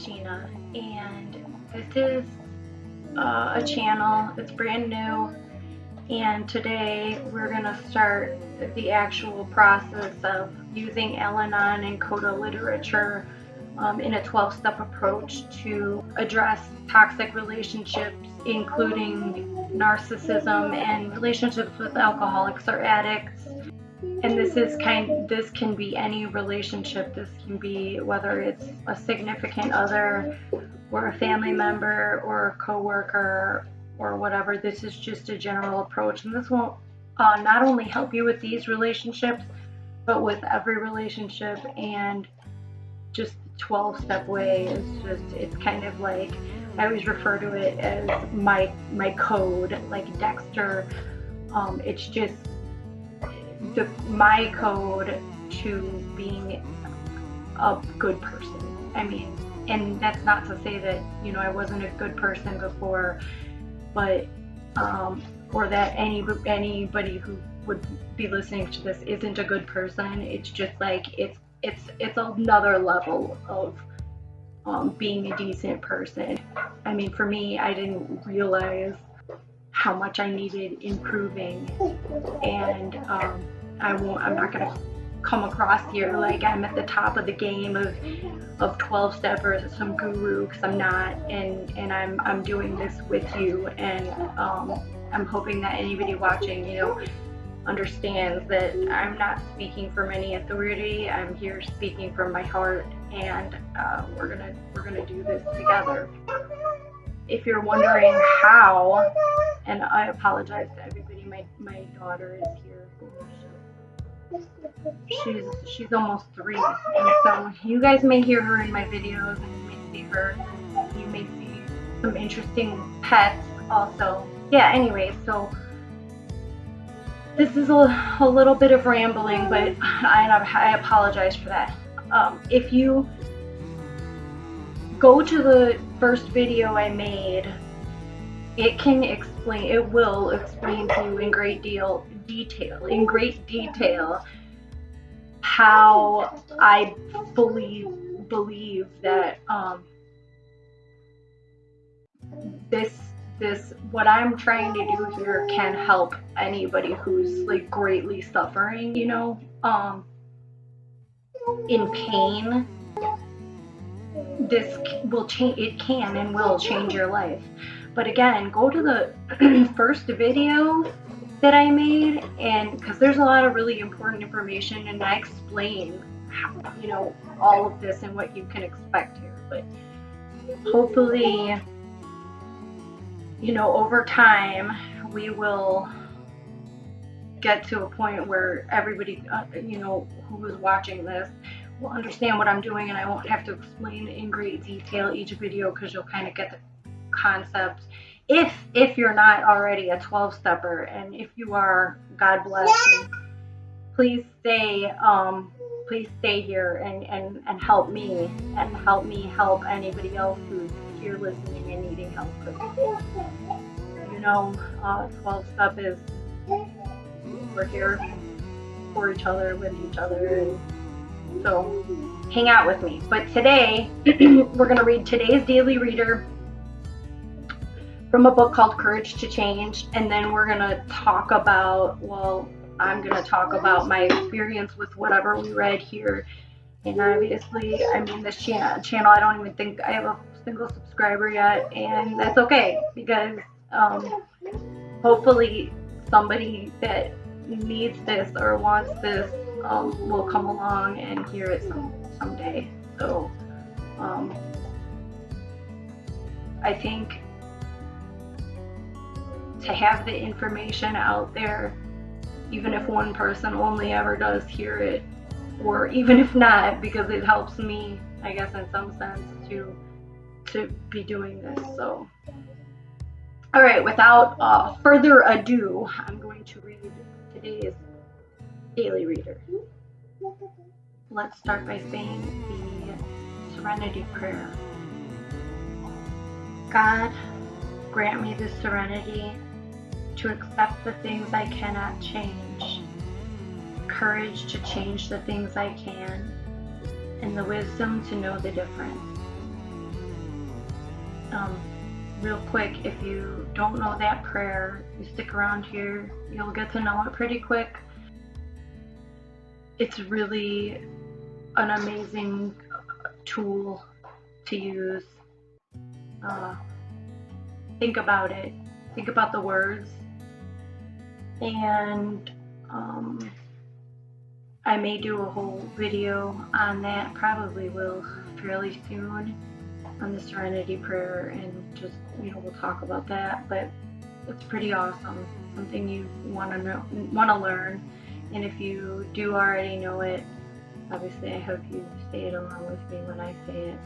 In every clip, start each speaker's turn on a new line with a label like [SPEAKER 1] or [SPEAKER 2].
[SPEAKER 1] Gina, and this is a channel. It's brand new, and today we're going to start the actual process of using Al-Anon and Coda literature in a 12-step approach to address toxic relationships, including narcissism and relationships with alcoholics or addicts. And this can be any relationship. This can be whether it's a significant other or a family member or a coworker or whatever. This is just a general approach, and this will not only help you with these relationships, but with every relationship. And just the 12-step way it's kind of like, I always refer to it as my code, like Dexter. It's just my code to being a good person. I mean, and that's not to say that, I wasn't a good person before, but or that anybody who would be listening to this isn't a good person. It's just like it's another level of being a decent person. I mean, for me, I didn't realize how much I needed improving, and I'm not gonna come across here like I'm at the top of the game of 12 steppers as some guru, because I'm not, and I'm doing this with you, and I'm hoping that anybody watching, understands that I'm not speaking from any authority. I'm here speaking from my heart, and we're gonna do this together. If you're wondering how, and I apologize to everybody, my daughter is here. She's almost 3, and so you guys may hear her in my videos, and you may see her. You may see some interesting pets also. Yeah. Anyway, so this is a little bit of rambling, but I apologize for that. If you go to the first video I made, it will explain to you in great detail how I believe that this what I'm trying to do here can help anybody who's like greatly suffering, in pain. This will change. It can and will change your life. But again, go to the first video that I made, and because there's a lot of really important information, and I explain how, all of this and what you can expect here. But hopefully, over time, we will get to a point where everybody, who is watching this will understand what I'm doing, and I won't have to explain in great detail each video, because you'll kind of get the concept. If you're not already a 12-stepper, and if you are, God bless, and please stay here and help me, and help anybody else who's here listening and needing help. 12-step is, we're here for each other, with each other, and so hang out with me. But today we're going to read today's daily reader from a book called Courage to Change, and then we're going to talk about, I'm going to talk about my experience with whatever we read here. And obviously, I mean, this channel, I don't even think I have a single subscriber yet, and that's okay, because hopefully somebody that needs this or wants this will come along and hear it someday. So I think to have the information out there, even if one person only ever does hear it, or even if not, because it helps me, I guess, in some sense, to be doing this. So, all right, without further ado, I'm going to read today's daily reader. Let's start by saying the Serenity Prayer. God, grant me the serenity to accept the things I cannot change, courage to change the things I can, and the wisdom to know the difference. Um, Real quick, if you don't know that prayer, you stick around here, you'll get to know it pretty quick. It's really an amazing tool to use. Uh, think about it. Think about the words. And I may do a whole video on that, probably will fairly soon, on the Serenity Prayer, and just, we'll talk about that. But it's pretty awesome, something you want to learn. And if you do already know it, obviously I hope you say it along with me when I say it.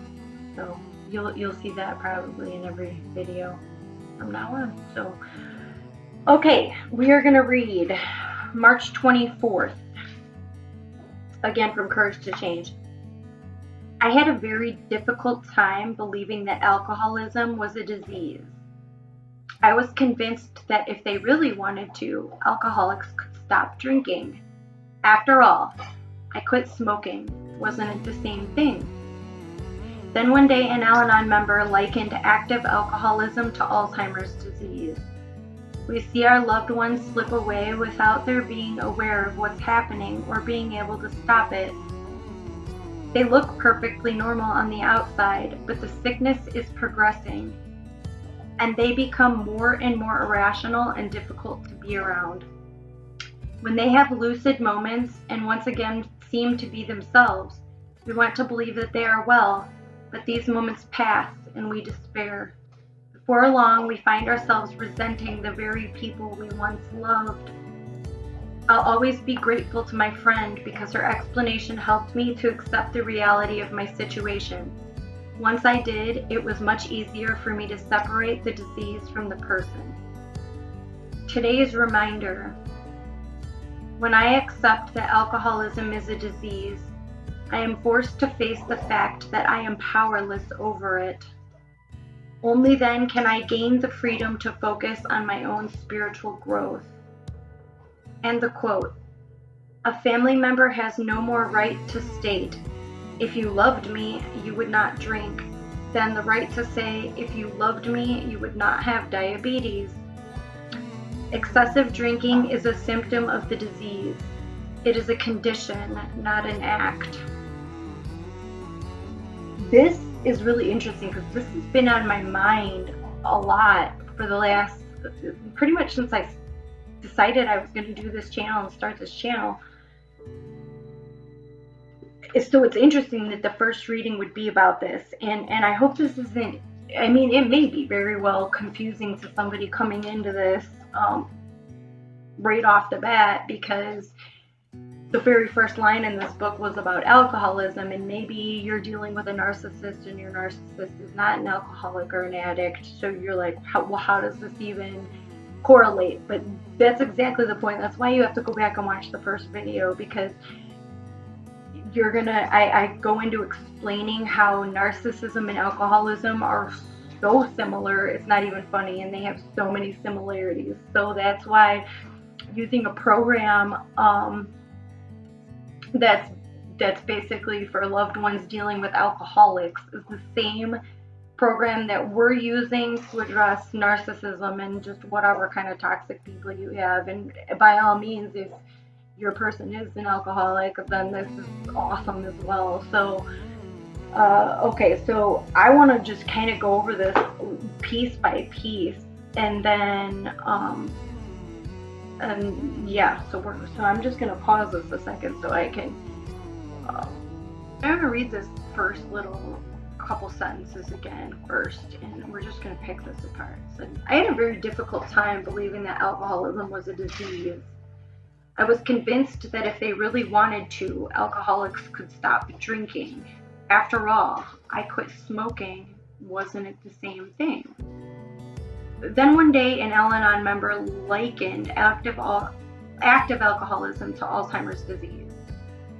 [SPEAKER 1] So you'll see that probably in every video from now on. So okay, we are going to read March 24th, again from Courage to Change. I had a very difficult time believing that alcoholism was a disease. I was convinced that if they really wanted to, alcoholics could stop drinking. After all, I quit smoking. Wasn't it the same thing? Then one day an Al-Anon member likened active alcoholism to Alzheimer's disease. We see our loved ones slip away without their being aware of what's happening or being able to stop it. They look perfectly normal on the outside, but the sickness is progressing, and they become more and more irrational and difficult to be around. When they have lucid moments and once again seem to be themselves, we want to believe that they are well, but these moments pass and we despair. Before long, we find ourselves resenting the very people we once loved. I'll always be grateful to my friend because her explanation helped me to accept the reality of my situation. Once I did, it was much easier for me to separate the disease from the person. Today's reminder: when I accept that alcoholism is a disease, I am forced to face the fact that I am powerless over it. Only then can I gain the freedom to focus on my own spiritual growth. And the quote: a family member has no more right to state, "If you loved me, you would not drink," than the right to say, "If you loved me, you would not have diabetes." Excessive drinking is a symptom of the disease. It is a condition, not an act. This is really interesting because this has been on my mind a lot for the last, pretty much since I decided I was going to do this channel and start this channel. So it's interesting that the first reading would be about this, and I hope this isn't, I mean, it may be very well confusing to somebody coming into this right off the bat, because the very first line in this book was about alcoholism, and maybe you're dealing with a narcissist and your narcissist is not an alcoholic or an addict, so you're like, how does this even correlate? But that's exactly the point. That's why you have to go back and watch the first video, because you're gonna, I go into explaining how narcissism and alcoholism are so similar, it's not even funny, and they have so many similarities. So that's why using a program that's basically for loved ones dealing with alcoholics is the same program that we're using to address narcissism and just whatever kind of toxic people you have. And by all means, if your person is an alcoholic, then this is awesome as well. So okay, so I want to just kind of go over this piece by piece, and then and yeah, so I'm just gonna pause this a second so I can I'm gonna read this first little couple sentences again first, and we're just gonna pick this apart. So I had a very difficult time believing that alcoholism was a disease. I was convinced that if they really wanted to, alcoholics could stop drinking. After all, I quit smoking. Wasn't it the same thing? Then one day, an Al-Anon member likened active alcoholism to Alzheimer's disease.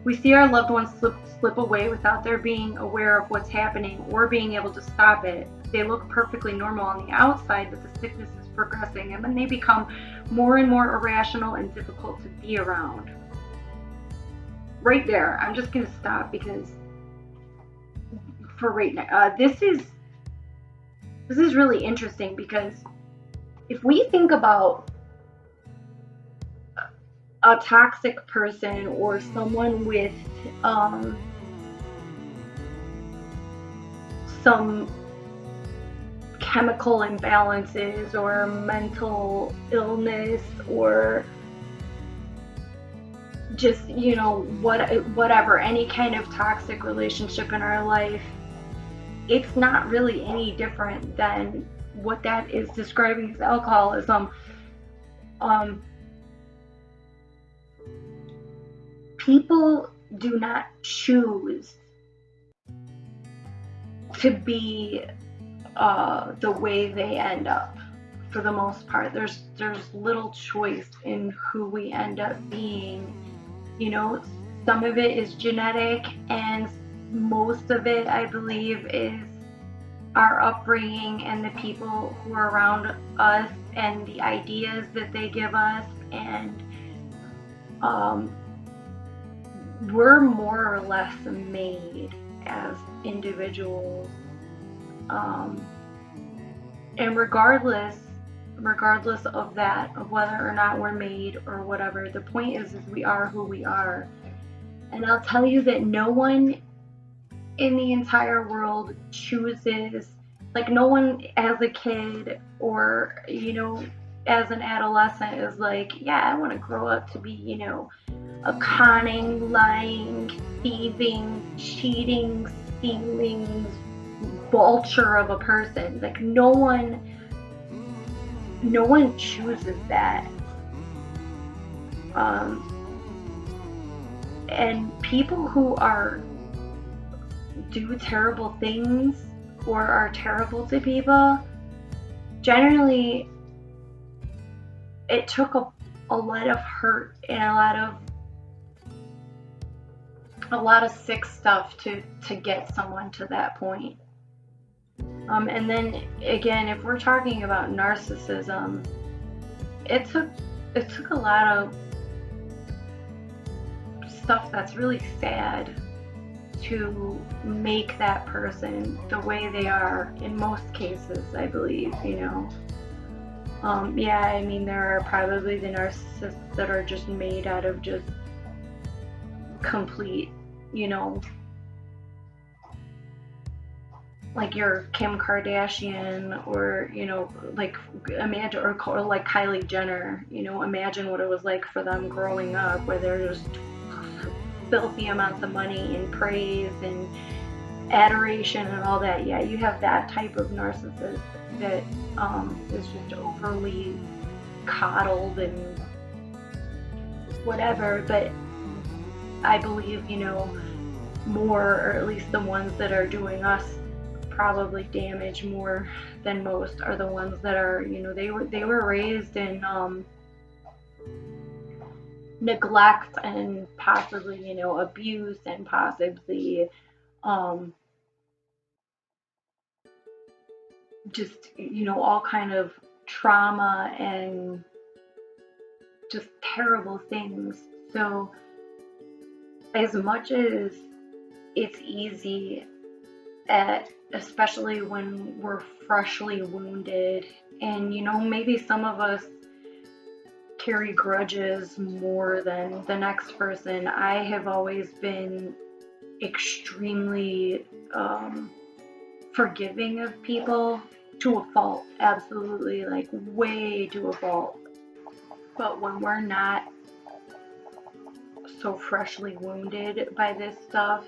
[SPEAKER 1] We see our loved ones slip away without their being aware of what's happening or being able to stop it. They look perfectly normal on the outside, but the sickness is progressing, and then they become more and more irrational and difficult to be around. Right there, I'm just going to stop, because for right now, this is this is really interesting because if we think about a toxic person or someone with some chemical imbalances or mental illness or just, whatever, any kind of toxic relationship in our life, it's not really any different than what that is describing as alcoholism. Um, People do not choose to be the way they end up. For the most part, there's little choice in who we end up being. Some of it is genetic, and most of it, I believe, is our upbringing and the people who are around us and the ideas that they give us. And we're more or less made as individuals. And regardless of that, of whether or not we're made or whatever, the point is we are who we are. And I'll tell you that no one in the entire world chooses, like, no one as a kid or, as an adolescent is like, yeah, I want to grow up to be, a conning, lying, thieving, cheating, stealing vulture of a person. Like, no one chooses that. And people who do terrible things or are terrible to people, generally it took a lot of hurt and a lot of sick stuff to get someone to that point. And then again, if we're talking about narcissism, it took a lot of stuff that's really sad to make that person the way they are in most cases, I believe. Yeah, I mean, there are probably the narcissists that are just made out of just complete, like your Kim Kardashian or, like Amanda or like Kylie Jenner. Imagine what it was like for them growing up, where they're just filthy amounts of money and praise and adoration and all that. Yeah, you have that type of narcissist that is just overly coddled and whatever. But I believe, more, or at least the ones that are doing us probably damage more than most, are the ones that are, they were raised in neglect and possibly, abuse, and possibly just, all kind of trauma and just terrible things. So as much as it's easy especially when we're freshly wounded, and maybe some of us carry grudges more than the next person. I have always been extremely forgiving of people, to a fault, absolutely, like way to a fault. But when we're not so freshly wounded by this stuff,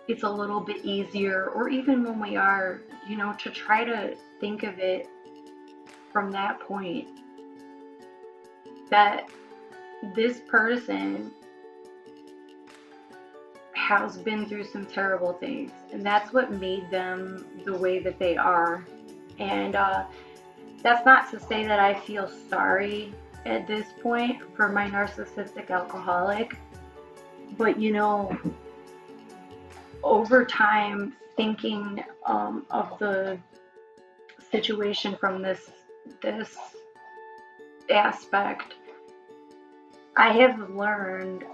[SPEAKER 1] it's a little bit easier, or even when we are, to try to think of it from that point, that this person has been through some terrible things, and that's what made them the way that they are. And that's not to say that I feel sorry at this point for my narcissistic alcoholic, but over time, thinking of the situation from this aspect, I have learned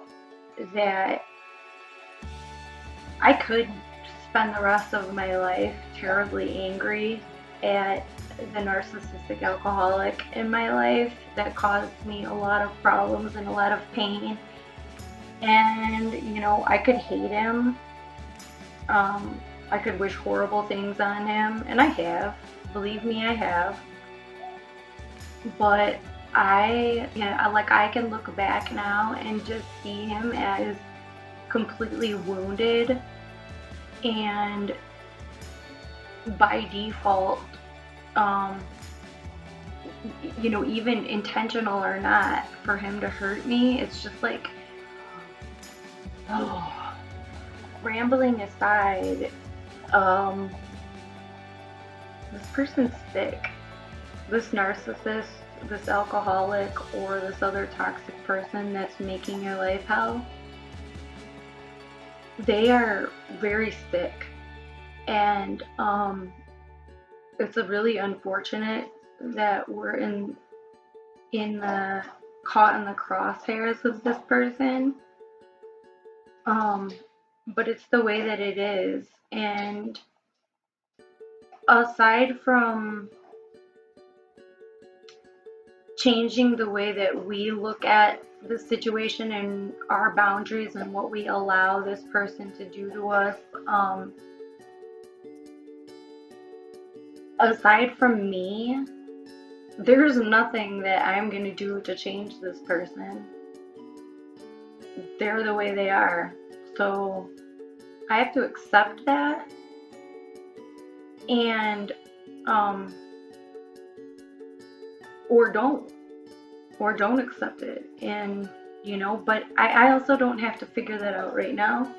[SPEAKER 1] that I could spend the rest of my life terribly angry at the narcissistic alcoholic in my life that caused me a lot of problems and a lot of pain. And, you know, I could hate him. I could wish horrible things on him, and I have. Believe me, I have. But I can look back now and just see him as completely wounded, and by default, you know, even intentional or not, for him to hurt me, it's just like, oh, rambling aside, this person's sick. This narcissist, this alcoholic, or this other toxic person that's making your life hell, they are very sick. And it's a really unfortunate that we're caught in the crosshairs of this person. But it's the way that it is. And aside from changing the way that we look at the situation and our boundaries and what we allow this person to do to us, aside from me, there's nothing that I'm going to do to change this person. They're the way they are. So I have to accept that, and or don't accept it. And you know, but I also don't have to figure that out right now.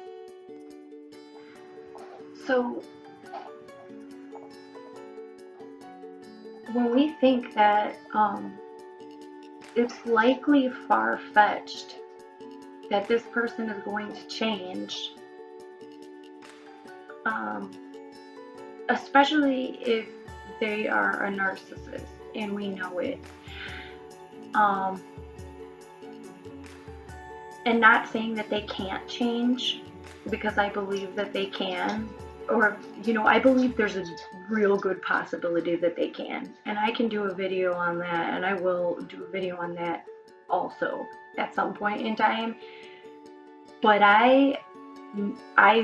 [SPEAKER 1] So when we think that it's likely far-fetched that this person is going to change, especially if they are a narcissist and we know it. And not saying that they can't change, because I believe that they can, or, you know, I believe there's a real good possibility that they can. And I can do a video on that, and I will do a video on that also at some point in time. But I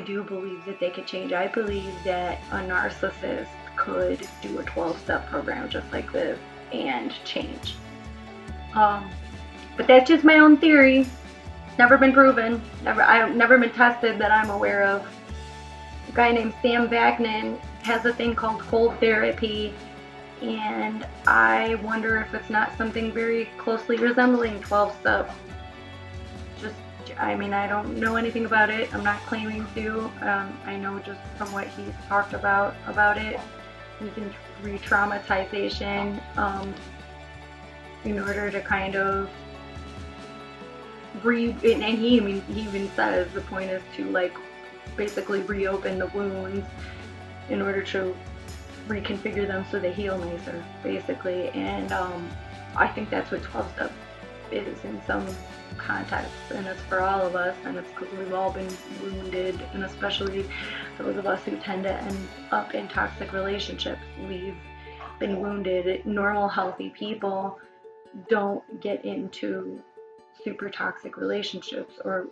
[SPEAKER 1] do believe that they could change. I believe that a narcissist could do a 12-step program just like this and change. But that's just my own theory. Never been proven. I've never been tested that I'm aware of. A guy named Sam Vaknin has a thing called cold therapy, and I wonder if it's not something very closely resembling 12-step. I mean, I don't know anything about it. I'm not claiming to. I know just from what he's talked about it, using re-traumatization in order to kind of and he even says the point is to, like, basically reopen the wounds in order to reconfigure them so they heal nicer, basically. And I think that's what 12-step is in some context, and it's for all of us, and it's because we've all been wounded, and especially those of us who tend to end up in toxic relationships. We've been wounded. Normal, healthy people don't get into super toxic relationships or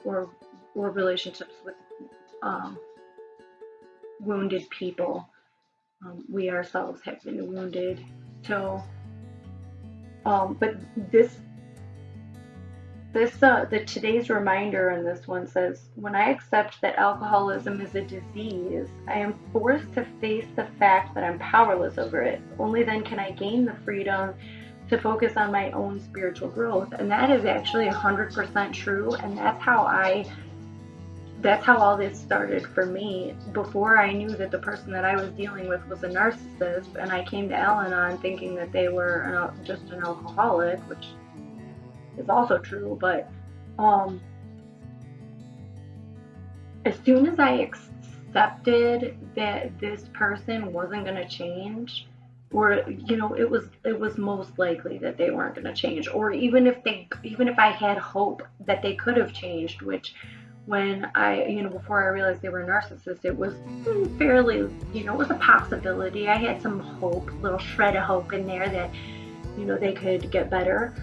[SPEAKER 1] relationships with wounded people. We ourselves have been wounded. So, but today's reminder in this one says, when I accept that alcoholism is a disease, I am forced to face the fact that I'm powerless over it. Only then can I gain the freedom to focus on my own spiritual growth. And that is actually 100% true. And that's how all this started for me. Before I knew that the person that I was dealing with was a narcissist, and I came to Al-Anon thinking that they were just an alcoholic, which is also true. But as soon as I accepted that this person wasn't going to change, or, you know, it was most likely that they weren't going to change, or even if I had hope that they could have changed, which when I, before I realized they were a narcissist, it was fairly, it was a possibility. I had some hope, little shred of hope in there that, they could get better.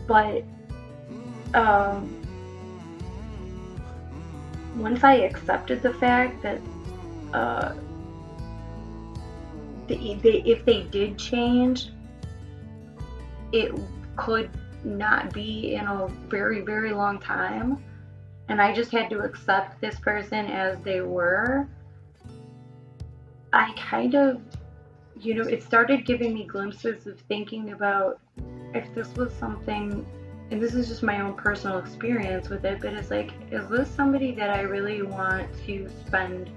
[SPEAKER 1] But once I accepted the fact that uh, if they did change, it could not be in a very, very long time. And I just had to accept this person as they were. I kind of, it started giving me glimpses of thinking about if this was something, and this is just my own personal experience with it, but it's like, is this somebody that I really want to spend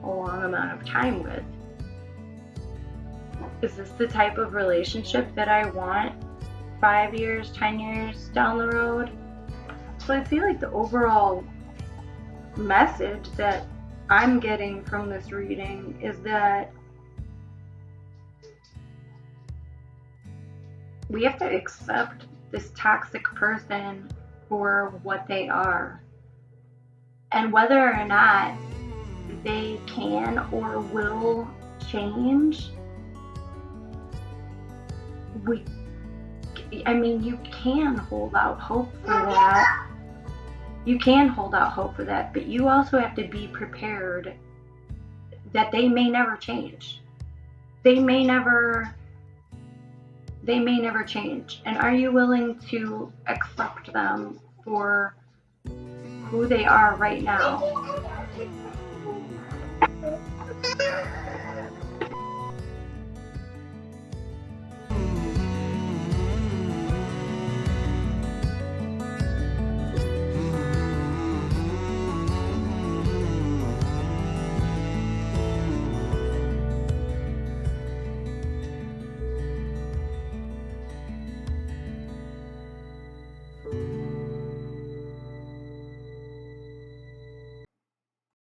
[SPEAKER 1] a long amount of time with? Is this the type of relationship that I want 5 years, 10 years down the road? So I feel like the overall message that I'm getting from this reading is that we have to accept this toxic person for what they are. And whether or not they can or will change, you can hold out hope for that. You can hold out hope for that, but you also have to be prepared that they may never change. They may never change. And are you willing to accept them for who they are right now?